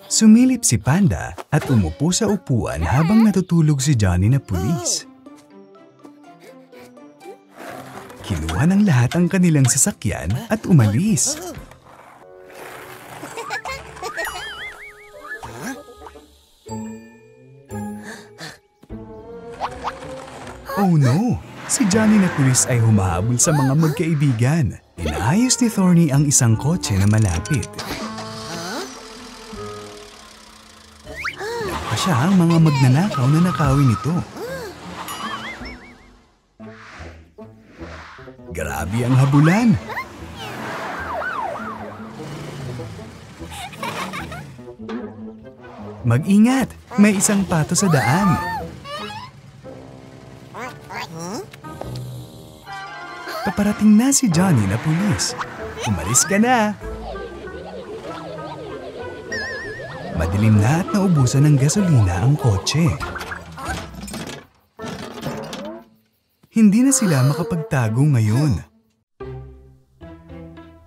Sumilip si Panda at umupo sa upuan habang natutulog si Johnny na pulis. Kinuha ng lahat ang kanilang sasakyan at umalis. Oh no! Si Johnny na pulis ay humahabol sa mga magkaibigan. Inaayos ni Thorny ang isang kotse na malapit. Siya ang mga magnanakaw na nakawin nito. Grabe ang habulan. Mag-ingat! May isang pato sa daan. Paparating na si Johnny na pulis. Umalis ka na! Madilim na at naubusan ng gasolina ang kotse. Hindi na sila makapagtago ngayon.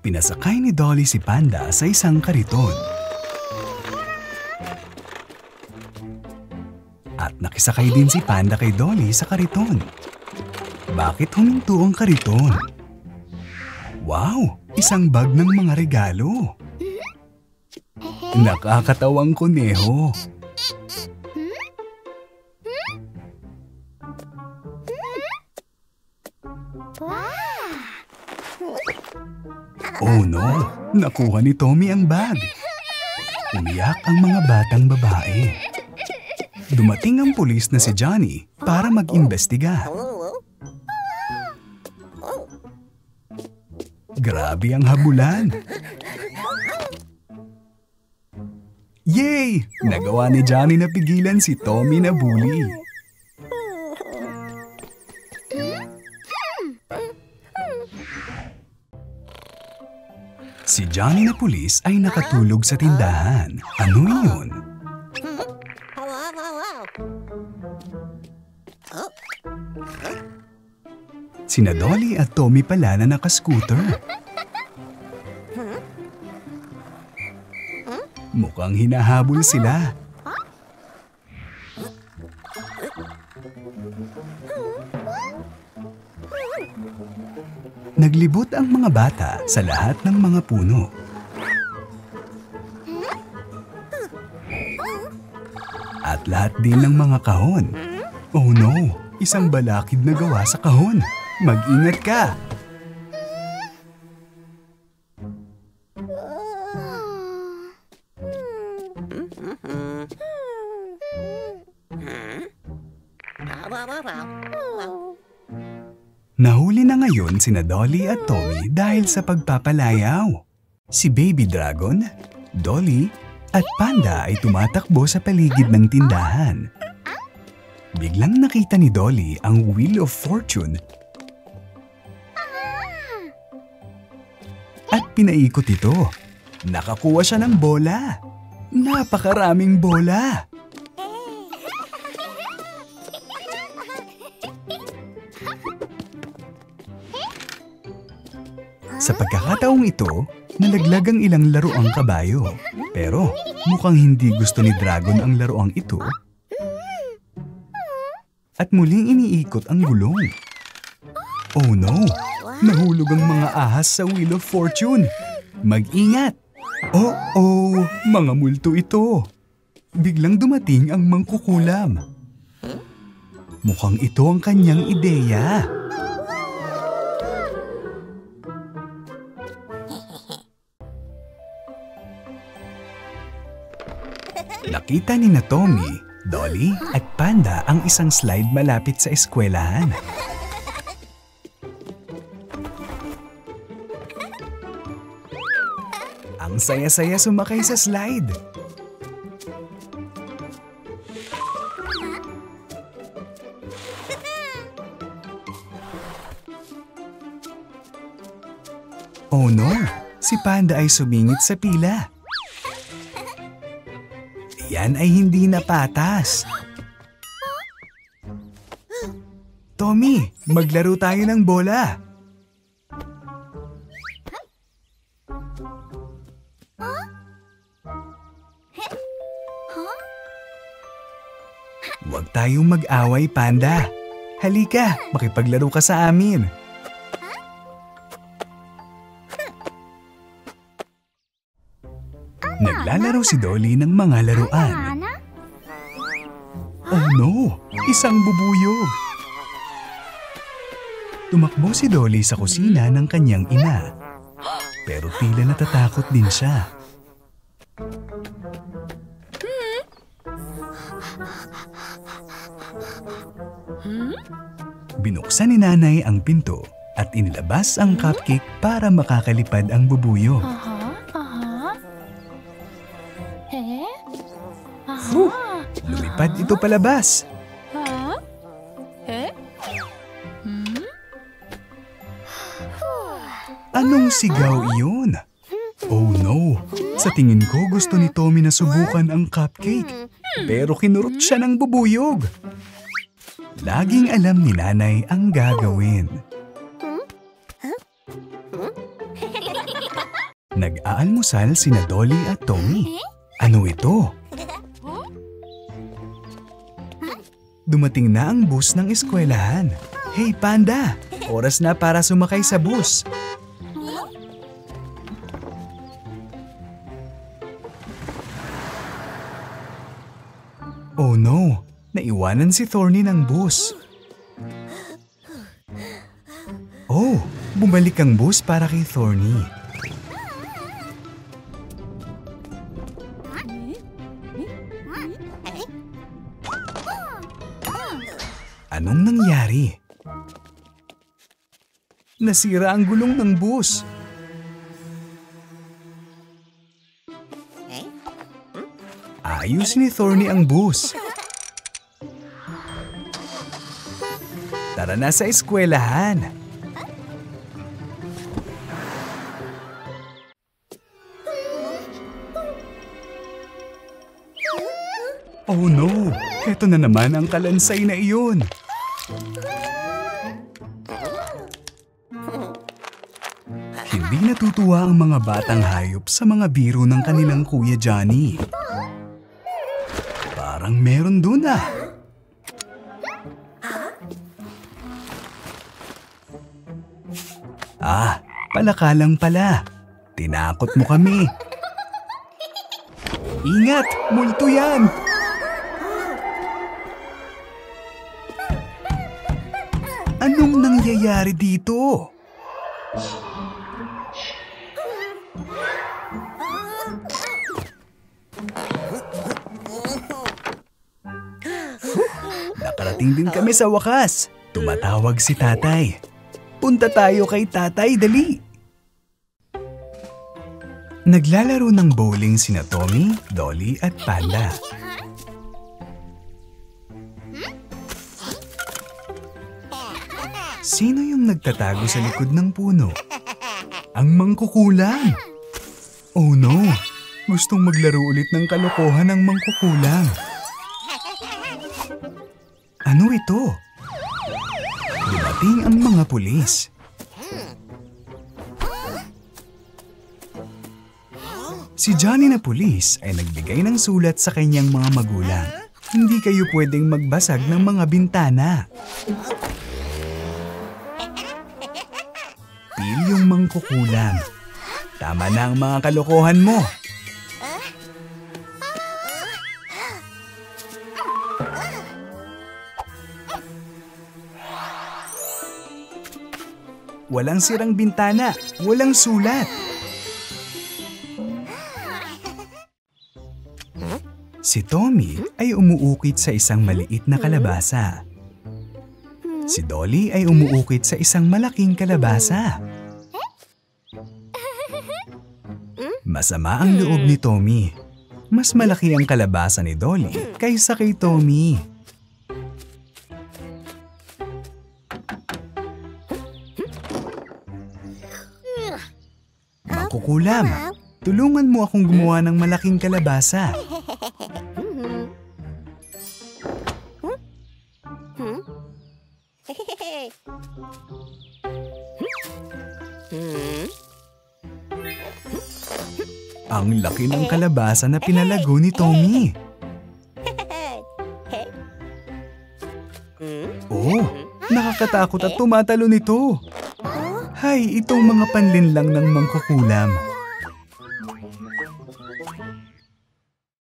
Pinasakay ni Dolly si Panda sa isang kariton. At nakisakay din si Panda kay Dolly sa kariton. Bakit huminto ang kariton? Wow! Isang bag ng mga regalo. Nakakatawang kuneho. Oh no! Nakuha ni Tommy ang bag. Umiyak ang mga batang babae. Dumating ang pulis na si Johnny para mag-imbestiga. Grabe ang habulan. Yay! Nagawa ni Johnny na pigilan si Tommy na bully. Si Johnny na pulis ay nakatulog sa tindahan. Ano yun? Sina Dolly at Tommy pala na nakascooter. Mukhang hinahabol sila. Naglibot ang mga bata sa lahat ng mga puno. At lahat din ng mga kahon. Oh no! Isang balakid na gawa sa kahon. Mag-ingat ka! Nahuli na ngayon sina Dolly at Tommy dahil sa pagpapalayaw. Si Baby Dragon, Dolly, at Panda ay tumatakbo sa paligid ng tindahan. Biglang nakita ni Dolly ang Wheel of Fortune at pinaikot ito. Nakakuha siya ng bola. Napakaraming bola. Sa pagkakataong ito, nalaglag ang ilang laruang kabayo. Pero mukhang hindi gusto ni Dragon ang laruang ito. At muling iniikot ang gulong. Oh no! Nahulog ang mga ahas sa Wheel of Fortune. Mag-ingat! Oh! Mga multo ito. Biglang dumating ang mangkukulam. Mukhang ito ang kanyang ideya. Nakita ni na Tommy, Dolly at Panda ang isang slide malapit sa eskwelahan. Ang saya-saya sumakay sa slide. Oh no! Si Panda ay sumingit sa pila. Yan ay hindi na patas. Tommy, maglaro tayo ng bola. Huwag tayong mag-away, Panda. Halika, makipaglaro ka sa amin. Naglalaro si Dolly ng mga laruan. Oh no! Isang bubuyog! Tumakbo si Dolly sa kusina ng kanyang ina. Pero tila natatakot din siya. Binuksan ni Nanay ang pinto at inilabas ang cupcake para makakalipad ang bubuyog. Lumipad ito palabas. Anong sigaw iyon? Oh no! Sa tingin ko gusto ni Tommy na subukan ang cupcake. Pero kinurot siya ng bubuyog. Laging alam ni Nanay ang gagawin. Nag-aalmusal sina Dolly at Tommy. Ano ito? Dumating na ang bus ng eskwelahan. Hey Panda! Oras na para sumakay sa bus. Oh no! Naiwanan si Thorny ng bus. Oh! Bumalik ang bus para kay Thorny. Anong nangyari? Nasira ang gulong ng bus. Ayos ni Thorny ang bus. Tara na sa eskwelahan. Oh no! Eto na naman ang kalansay na iyon. Hindi natutuwa ang mga batang hayop sa mga biro ng kanilang Kuya Johnny. Parang meron dun ah. Ah, palaka lang pala. Tinakot mo kami. Ingat! Multo yan! Anong nangyayari dito? Nakarating din kami sa wakas. Tumatawag si Tatay. Punta tayo kay Tatay, dali! Naglalaro ng bowling sina Tommy, Dolly at Panda. Sino yung nagtatago sa likod ng puno? Ang mangkukulam! Oh no! Gustong maglaro ulit ng kalokohan ng mangkukulam. Ano ito? Dumating ang mga pulis. Si Johnny na pulis ay nagbigay ng sulat sa kanyang mga magulang. Hindi kayo pwedeng magbasag ng mga bintana. Pil yung mangkukulam. Tama na ang mga kalokohan mo. Walang sirang bintana, walang sulat. Si Tommy ay umuukit sa isang maliit na kalabasa. Si Dolly ay umuukit sa isang malaking kalabasa. Masama ang loob ni Tommy. Mas malaki ang kalabasa ni Dolly kaysa kay Tommy. Mangkukulam, tulungan mo akong gumawa ng malaking kalabasa. Ang laki ng kalabasa na pinalago ni Tommy. Nakakatakot at tumatalo nito. Hay, itong mga panlinlang ng mangkukulam.